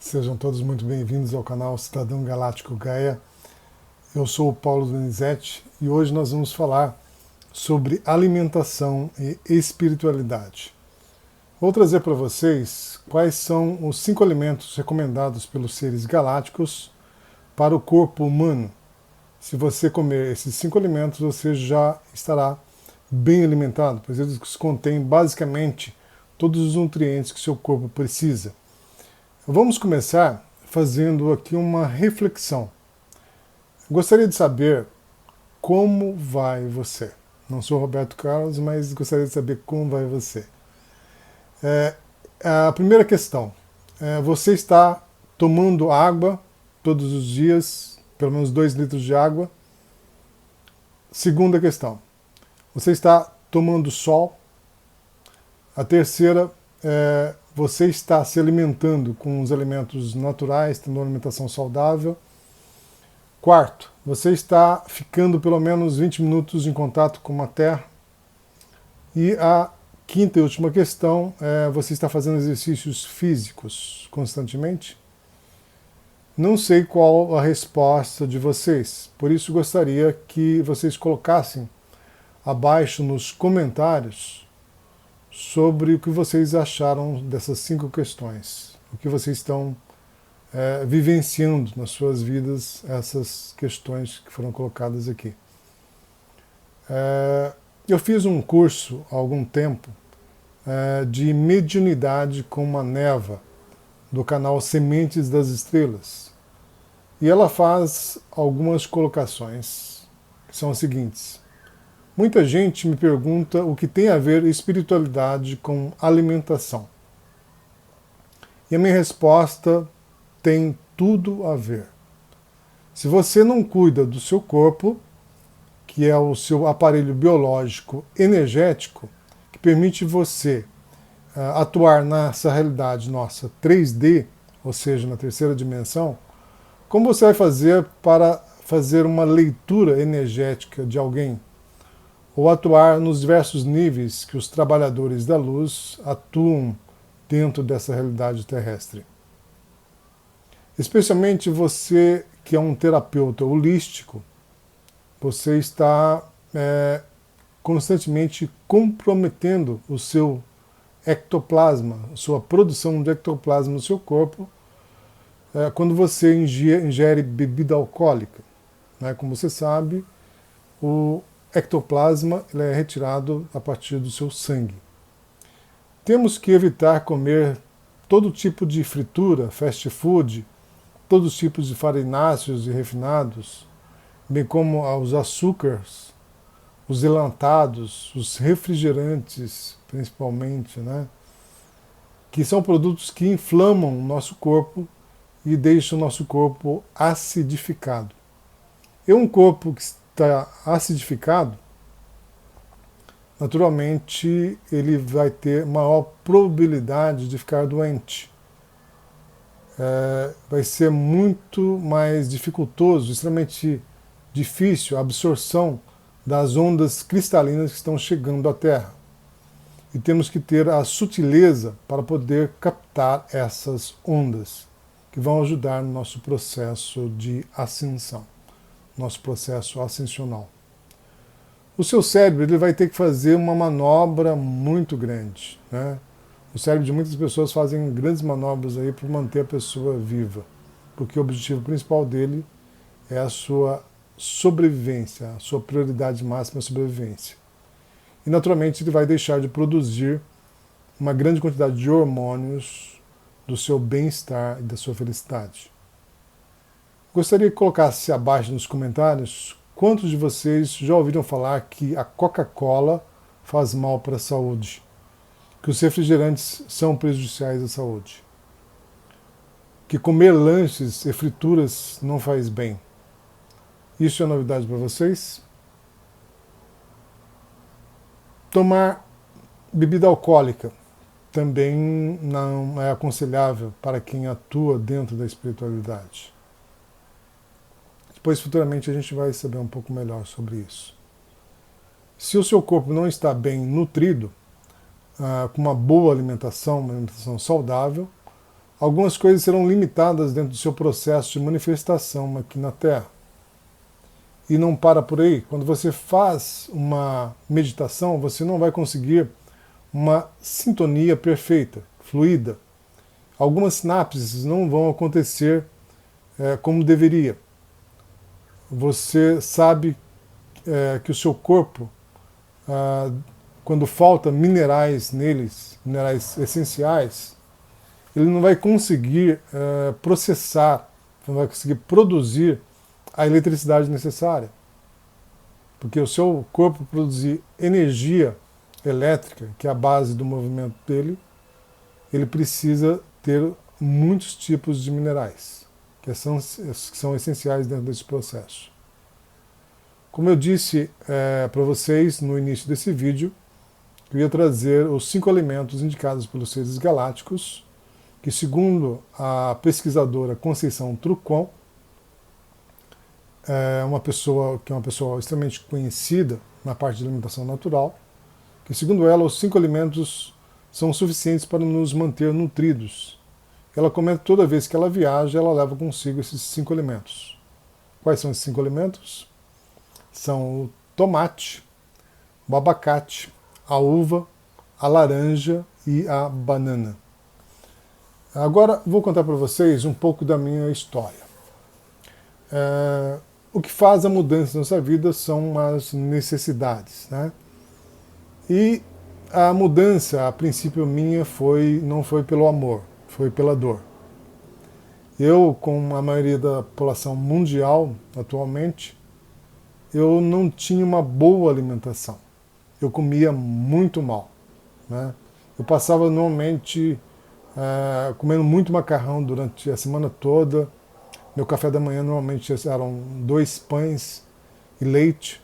Sejam todos muito bem-vindos ao canal Cidadão Galáctico Gaia. Eu sou o Paulo Donizete e hoje nós vamos falar sobre alimentação e espiritualidade. Vou trazer para vocês quais são os 5 alimentos recomendados pelos seres galácticos para o corpo humano. Se você comer esses 5 alimentos, você já estará bem alimentado, pois eles contêm basicamente todos os nutrientes que seu corpo precisa. Vamos começar fazendo aqui uma reflexão. Gostaria de saber como vai você. Não sou Roberto Carlos, mas gostaria de saber como vai você. A primeira questão. Você está tomando água todos os dias, pelo menos 2 litros de água? Segunda questão. Você está tomando sol? A terceira você está se alimentando com os alimentos naturais, tendo uma alimentação saudável. Quarto, você está ficando pelo menos 20 minutos em contato com a Terra. E a quinta e última questão você está fazendo exercícios físicos constantemente? Não sei qual a resposta de vocês, por isso gostaria que vocês colocassem abaixo nos comentários sobre o que vocês acharam dessas 5 questões, o que vocês estão vivenciando nas suas vidas, essas questões que foram colocadas aqui. Eu fiz um curso há algum tempo de mediunidade com uma neva, do canal Sementes das Estrelas, e ela faz algumas colocações, que são as seguintes. Muita gente me pergunta o que tem a ver espiritualidade com alimentação. E a minha resposta tem tudo a ver. Se você não cuida do seu corpo, que é o seu aparelho biológico energético, que permite você atuar nessa realidade nossa 3D, ou seja, na terceira dimensão, como você vai fazer para fazer uma leitura energética de alguém? Ou atuar nos diversos níveis que os trabalhadores da luz atuam dentro dessa realidade terrestre. Especialmente você que é um terapeuta holístico, você está constantemente comprometendo o seu ectoplasma, a sua produção de ectoplasma no seu corpo, quando você ingere bebida alcoólica. Como você sabe, o ectoplasma é retirado a partir do seu sangue. Temos que evitar comer todo tipo de fritura, fast food, todos os tipos de farináceos e refinados, bem como os açúcares, os elantados, os refrigerantes, principalmente, que são produtos que inflamam o nosso corpo e deixam o nosso corpo acidificado. E um corpo que está acidificado, naturalmente ele vai ter maior probabilidade de ficar doente. Vai ser muito mais dificultoso, extremamente difícil a absorção das ondas cristalinas que estão chegando à Terra. E temos que ter a sutileza para poder captar essas ondas, que vão ajudar no nosso processo de ascensão, nosso processo ascensional. O seu cérebro ele vai ter que fazer uma manobra muito grande. O cérebro de muitas pessoas fazem grandes manobras aí para manter a pessoa viva, porque o objetivo principal dele é a sua sobrevivência, a sua prioridade máxima é a sobrevivência. E naturalmente ele vai deixar de produzir uma grande quantidade de hormônios do seu bem-estar e da sua felicidade. Gostaria que colocasse abaixo nos comentários quantos de vocês já ouviram falar que a Coca-Cola faz mal para a saúde, que os refrigerantes são prejudiciais à saúde, que comer lanches e frituras não faz bem. Isso é novidade para vocês? Tomar bebida alcoólica também não é aconselhável para quem atua dentro da espiritualidade. Depois, futuramente, a gente vai saber um pouco melhor sobre isso. Se o seu corpo não está bem nutrido, com uma boa alimentação, uma alimentação saudável, algumas coisas serão limitadas dentro do seu processo de manifestação aqui na Terra. E não para por aí. Quando você faz uma meditação, você não vai conseguir uma sintonia perfeita, fluida. Algumas sinapses não vão acontecer como deveria. Você sabe que o seu corpo, quando falta minerais neles, minerais essenciais, ele não vai conseguir processar, não vai conseguir produzir a eletricidade necessária. Porque o seu corpo produzir energia elétrica, que é a base do movimento dele, ele precisa ter muitos tipos de minerais, que são essenciais dentro desse processo. Como eu disse para vocês no início desse vídeo, eu ia trazer os 5 alimentos indicados pelos seres galácticos, que segundo a pesquisadora Conceição Trucon, é uma pessoa extremamente conhecida na parte de alimentação natural, que segundo ela os 5 alimentos são suficientes para nos manter nutridos. Ela comenta que toda vez que ela viaja, ela leva consigo esses 5 alimentos. Quais são esses 5 alimentos? São o tomate, o abacate, a uva, a laranja e a banana. Agora vou contar para vocês um pouco da minha história. O que faz a mudança na nossa vida são as necessidades, né? E a mudança, a princípio minha, não foi pelo amor, foi pela dor. Eu, com a maioria da população mundial atualmente, eu não tinha uma boa alimentação. Eu comia muito mal, né? Eu passava normalmente comendo muito macarrão durante a semana toda. Meu café da manhã normalmente eram 2 pães e leite.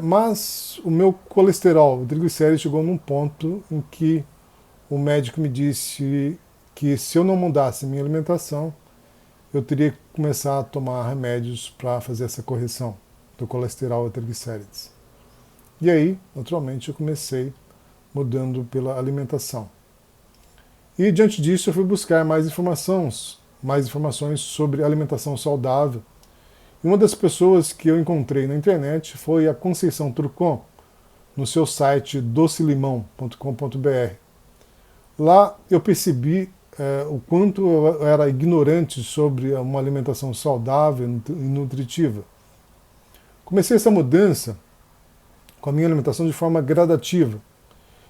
Mas o meu colesterol, o triglicérides, chegou num ponto em que o médico me disse que se eu não mudasse minha alimentação, eu teria que começar a tomar remédios para fazer essa correção do colesterol e triglicérides. E aí, naturalmente, eu comecei mudando pela alimentação. E diante disso eu fui buscar mais informações sobre alimentação saudável. E uma das pessoas que eu encontrei na internet foi a Conceição Trucon, no seu site docelimão.com.br. Lá eu percebi o quanto eu era ignorante sobre uma alimentação saudável e nutritiva. Comecei essa mudança com a minha alimentação de forma gradativa.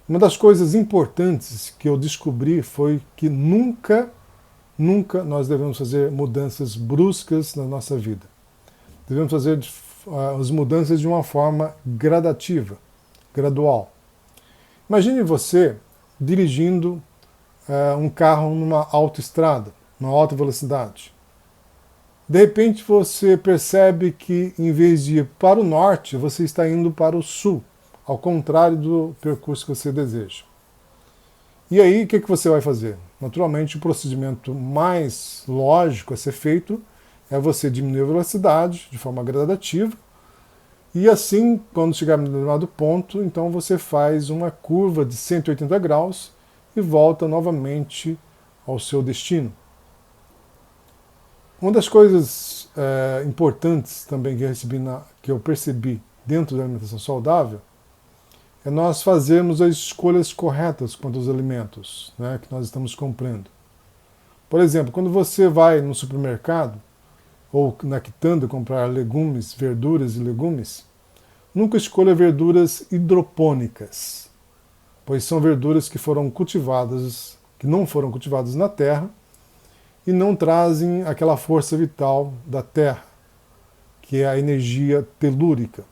Uma das coisas importantes que eu descobri foi que nunca nós devemos fazer mudanças bruscas na nossa vida. Devemos fazer as mudanças de uma forma gradativa, gradual. Imagine você dirigindo um carro numa autoestrada, numa alta velocidade. De repente você percebe que em vez de ir para o norte, você está indo para o sul, ao contrário do percurso que você deseja. E aí o que você vai fazer? Naturalmente o procedimento mais lógico a ser feito é você diminuir a velocidade de forma gradativa e assim, quando chegar em um determinado ponto, então você faz uma curva de 180 graus e volta novamente ao seu destino. Uma das coisas importantes também que eu percebi dentro da alimentação saudável é nós fazermos as escolhas corretas quanto aos alimentos, né, que nós estamos comprando. Por exemplo, quando você vai no supermercado ou na quitanda comprar legumes, verduras e legumes, nunca escolha verduras hidropônicas, pois são verduras que não foram cultivadas na terra e não trazem aquela força vital da terra, que é a energia telúrica.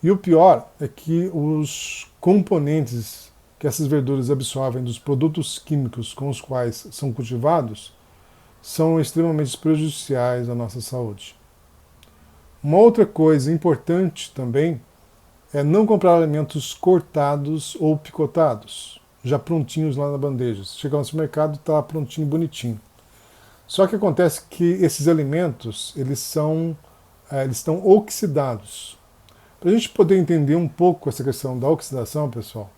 E o pior é que os componentes que essas verduras absorvem dos produtos químicos com os quais são cultivados são extremamente prejudiciais à nossa saúde. Uma outra coisa importante também é não comprar alimentos cortados ou picotados, já prontinhos lá na bandeja. Você chega no supermercado, está prontinho, bonitinho. Só que acontece que esses alimentos eles estão oxidados. Para a gente poder entender um pouco essa questão da oxidação, pessoal,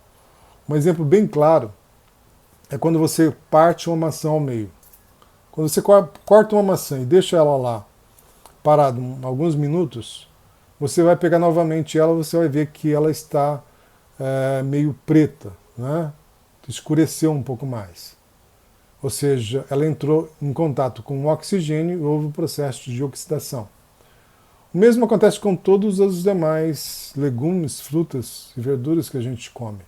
um exemplo bem claro é quando você parte uma maçã ao meio. Quando você corta uma maçã e deixa ela lá parada alguns minutos, você vai pegar novamente ela, você vai ver que ela está meio preta, né? Escureceu um pouco mais. Ou seja, ela entrou em contato com o oxigênio e houve um processo de oxidação. O mesmo acontece com todos os demais legumes, frutas e verduras que a gente come.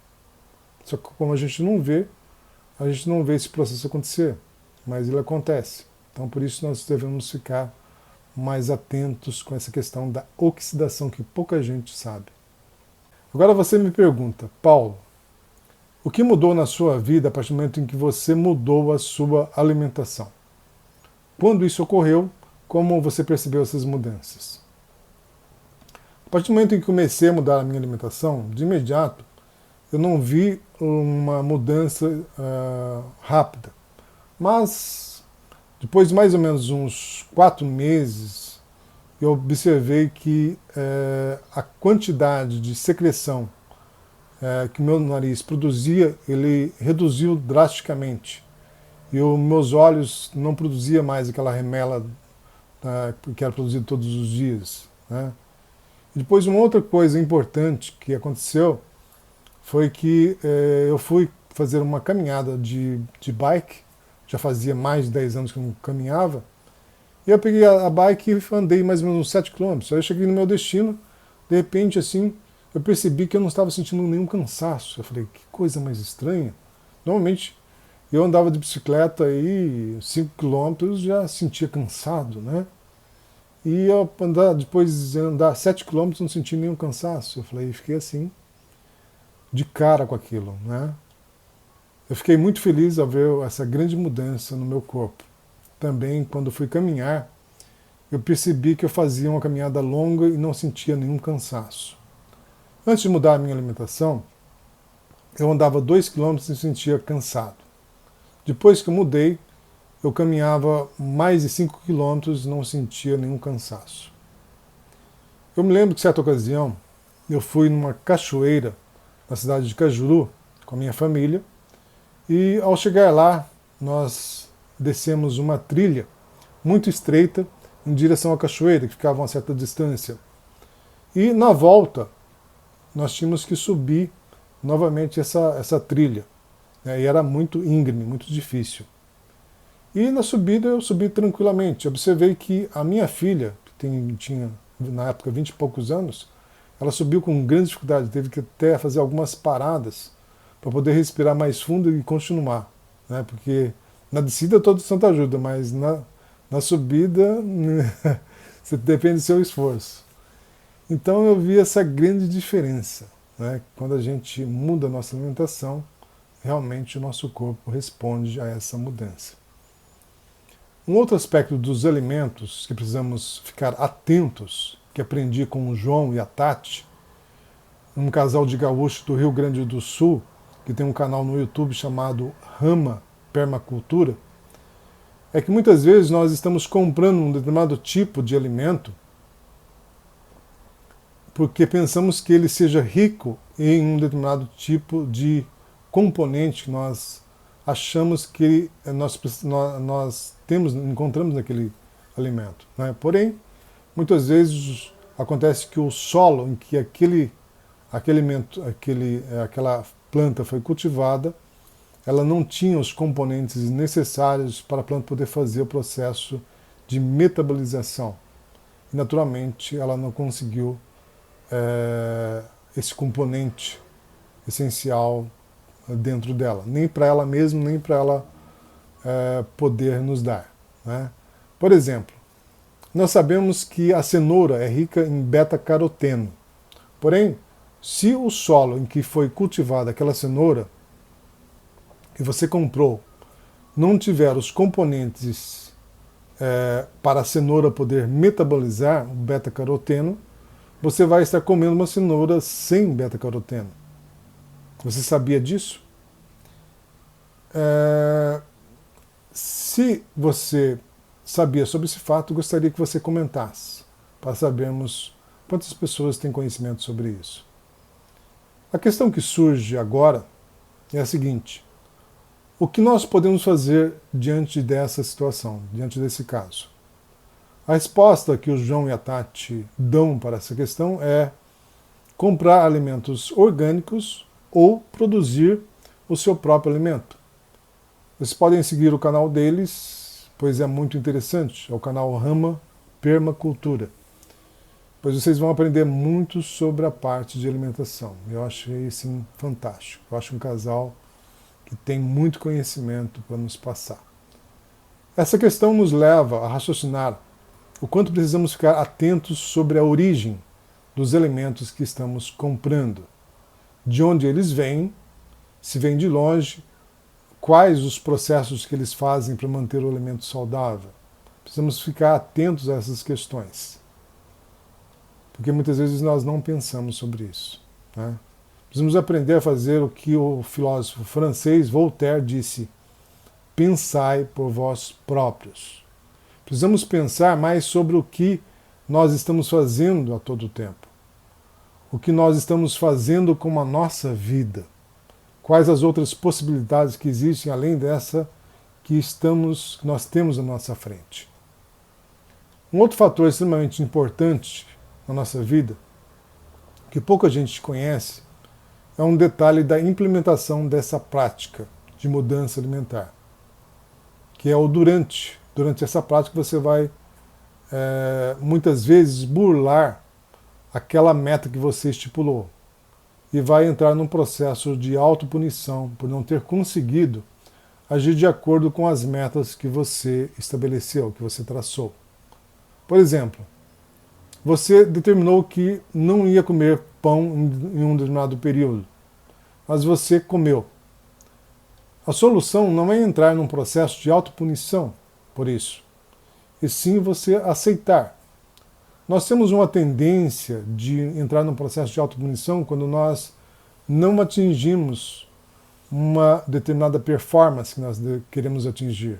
Só que como a gente não vê esse processo acontecer, mas ele acontece. Então por isso nós devemos ficar mais atentos com essa questão da oxidação que pouca gente sabe. Agora você me pergunta, Paulo, o que mudou na sua vida a partir do momento em que você mudou a sua alimentação? Quando isso ocorreu, como você percebeu essas mudanças? A partir do momento em que comecei a mudar a minha alimentação, de imediato, eu não vi uma mudança rápida. Mas, depois de mais ou menos uns 4 meses, eu observei que a quantidade de secreção que o meu nariz produzia, ele reduziu drasticamente. E os meus olhos não produziam mais aquela remela que era produzida todos os dias, né? E depois uma outra coisa importante que aconteceu foi que eu fui fazer uma caminhada de bike, já fazia mais de 10 anos que eu não caminhava, e eu peguei a bike e andei mais ou menos uns 7 quilômetros. Aí eu cheguei no meu destino, de repente assim, eu percebi que eu não estava sentindo nenhum cansaço. Eu falei, que coisa mais estranha. Normalmente eu andava de bicicleta e 5 quilômetros já sentia cansado, né? E eu depois de andar 7 quilômetros não senti nenhum cansaço. Eu falei, fiquei assim, de cara com aquilo, né? Eu fiquei muito feliz ao ver essa grande mudança no meu corpo. Também, quando fui caminhar, eu percebi que eu fazia uma caminhada longa e não sentia nenhum cansaço. Antes de mudar a minha alimentação, eu andava 2 quilômetros e sentia cansado. Depois que eu mudei, eu caminhava mais de 5 quilômetros e não sentia nenhum cansaço. Eu me lembro que, certa ocasião, eu fui numa cachoeira na cidade de Cajuru com a minha família e, ao chegar lá, nós descemos uma trilha muito estreita em direção à cachoeira, que ficava a uma certa distância. E, na volta, nós tínhamos que subir novamente essa trilha, né? E era muito íngreme, muito difícil. E na subida eu subi tranquilamente. Observei que a minha filha, que tinha na época 20 e poucos anos, ela subiu com grande dificuldade, teve que até fazer algumas paradas para poder respirar mais fundo e continuar, né? Porque na descida todo santo ajuda, mas na subida você depende do seu esforço. Então eu vi essa grande diferença, né? Quando a gente muda a nossa alimentação, realmente o nosso corpo responde a essa mudança. Um outro aspecto dos alimentos que precisamos ficar atentos, que aprendi com o João e a Tati, um casal de gaúchos do Rio Grande do Sul, que tem um canal no YouTube chamado Rama Permacultura, é que muitas vezes nós estamos comprando um determinado tipo de alimento porque pensamos que ele seja rico em um determinado tipo de componente que nós achamos que nós encontramos naquele alimento, né? Porém, muitas vezes acontece que o solo em que aquela planta foi cultivada, ela não tinha os componentes necessários para a planta poder fazer o processo de metabolização. E, naturalmente, ela não conseguiu esse componente essencial dentro dela, nem para ela mesma, nem para ela poder nos dar, né? Por exemplo, nós sabemos que a cenoura é rica em beta-caroteno. Porém, se o solo em que foi cultivada aquela cenoura que você comprou não tiver os componentes para a cenoura poder metabolizar o beta-caroteno, você vai estar comendo uma cenoura sem beta-caroteno. Você sabia disso? Se você sabia sobre esse fato, gostaria que você comentasse, para sabermos quantas pessoas têm conhecimento sobre isso. A questão que surge agora é a seguinte: O que nós podemos fazer diante dessa situação, diante desse caso? A resposta que o João e a Tati dão para essa questão é comprar alimentos orgânicos ou produzir o seu próprio alimento. Vocês podem seguir o canal deles, pois é muito interessante. É o canal Rama Permacultura. Pois vocês vão aprender muito sobre a parte de alimentação. Eu achei assim fantástico. Eu acho um casal que tem muito conhecimento para nos passar. Essa questão nos leva a raciocinar o quanto precisamos ficar atentos sobre a origem dos alimentos que estamos comprando, de onde eles vêm, se vêm de longe, quais os processos que eles fazem para manter o alimento saudável. Precisamos ficar atentos a essas questões, porque muitas vezes nós não pensamos sobre isso, né? Precisamos aprender a fazer o que o filósofo francês Voltaire disse: pensai por vós próprios. Precisamos pensar mais sobre o que nós estamos fazendo a todo tempo, o que nós estamos fazendo com a nossa vida, quais as outras possibilidades que existem além dessa que nós temos à nossa frente. Um outro fator extremamente importante na nossa vida, que pouca gente conhece, é um detalhe da implementação dessa prática de mudança alimentar, que é o durante. Durante essa prática você vai muitas vezes burlar aquela meta que você estipulou e vai entrar num processo de autopunição por não ter conseguido agir de acordo com as metas que você estabeleceu, que você traçou. Por exemplo, você determinou que não ia comer pão em um determinado período, mas você comeu. A solução não é entrar num processo de autopunição por isso, e sim você aceitar. Nós temos uma tendência de entrar num processo de autopunição quando nós não atingimos uma determinada performance que nós queremos atingir.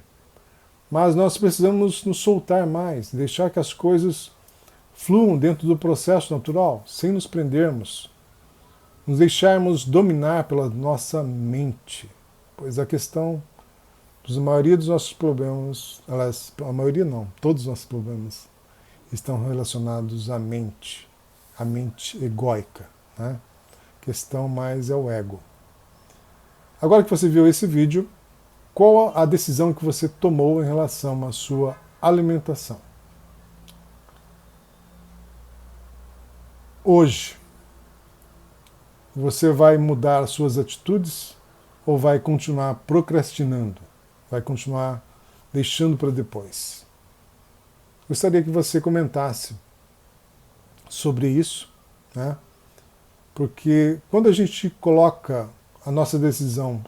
Mas nós precisamos nos soltar mais, deixar que as coisas fluam dentro do processo natural, sem nos prendermos, nos deixarmos dominar pela nossa mente. Pois a questão da maioria dos nossos problemas, aliás, a maioria não, todos os nossos problemas estão relacionados à mente egóica, né? A questão mais é o ego. Agora que você viu esse vídeo, qual a decisão que você tomou em relação à sua alimentação? Hoje, você vai mudar as suas atitudes ou vai continuar procrastinando? Vai continuar deixando para depois? Gostaria que você comentasse sobre isso, né? Porque quando a gente coloca a nossa decisão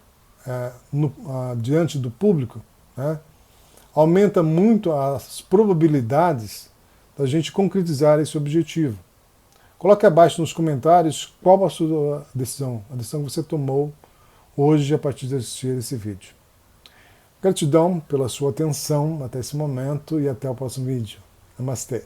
diante do público, né, aumenta muito as probabilidades da gente concretizar esse objetivo. Coloque abaixo nos comentários qual a sua decisão, a decisão que você tomou hoje a partir de assistir esse vídeo. Gratidão pela sua atenção até esse momento e até o próximo vídeo. Namastê.